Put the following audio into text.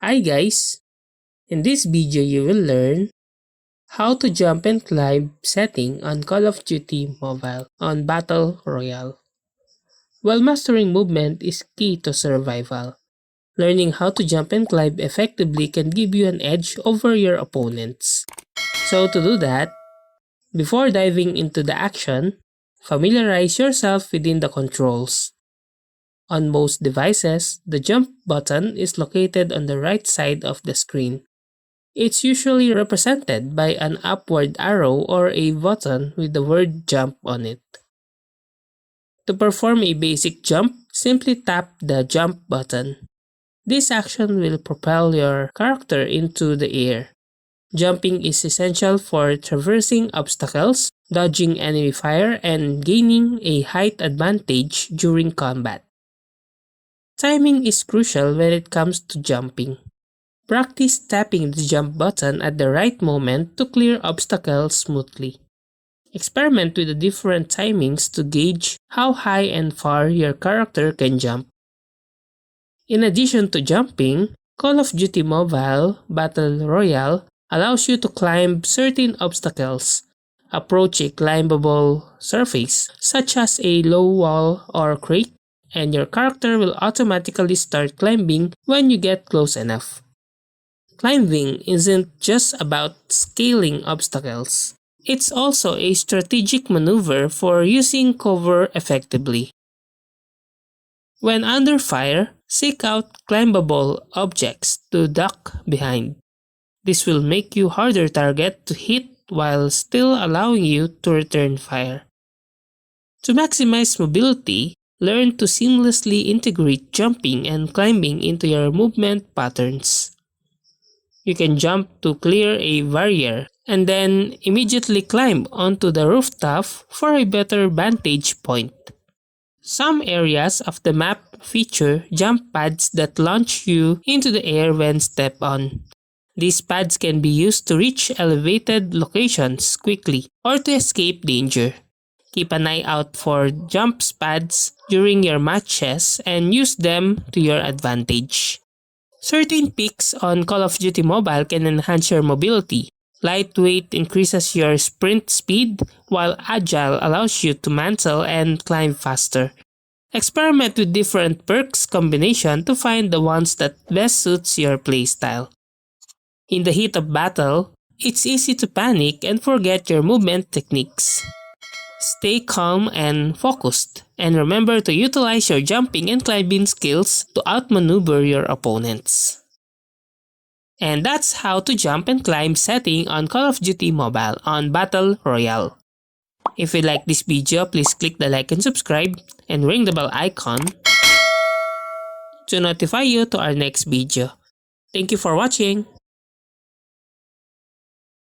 Hi guys! In this video you will learn how to jump and climb setting on Call of Duty Mobile on Battle Royale. While mastering movement is key to survival, learning how to jump and climb effectively can give you an edge over your opponents. So to do that, before diving into the action, familiarize yourself within the controls. On most devices, the jump button is located on the right side of the screen. It's usually represented by an upward arrow or a button with the word jump on it. To perform a basic jump, simply tap the jump button. This action will propel your character into the air. Jumping is essential for traversing obstacles, dodging enemy fire, and gaining a height advantage during combat. Timing is crucial when it comes to jumping. Practice tapping the jump button at the right moment to clear obstacles smoothly. Experiment with the different timings to gauge how high and far your character can jump. In addition to jumping, Call of Duty Mobile Battle Royale allows you to climb certain obstacles. Approach a climbable surface, such as a low wall or crate, and your character will automatically start climbing when you get close enough. Climbing isn't just about scaling obstacles. It's also a strategic maneuver for using cover effectively. When under fire, seek out climbable objects to duck behind. This will make you harder target to hit while still allowing you to return fire. To maximize mobility, learn to seamlessly integrate jumping and climbing into your movement patterns. You can jump to clear a barrier and then immediately climb onto the rooftop for a better vantage point. Some areas of the map feature jump pads that launch you into the air when stepped on. These pads can be used to reach elevated locations quickly or to escape danger. Keep an eye out for jump pads during your matches and use them to your advantage. Certain peaks on Call of Duty Mobile can enhance your mobility. Lightweight increases your sprint speed, while Agile allows you to mantle and climb faster. Experiment with different perks combination to find the ones that best suits your playstyle. In the heat of battle, it's easy to panic and forget your movement techniques. Stay calm and focused, and remember to utilize your jumping and climbing skills to outmaneuver your opponents. And that's how to jump and climb setting on Call of Duty Mobile on Battle Royale. If you like this video, please click the like and subscribe and ring the bell icon to notify you to our next video. Thank you for watching.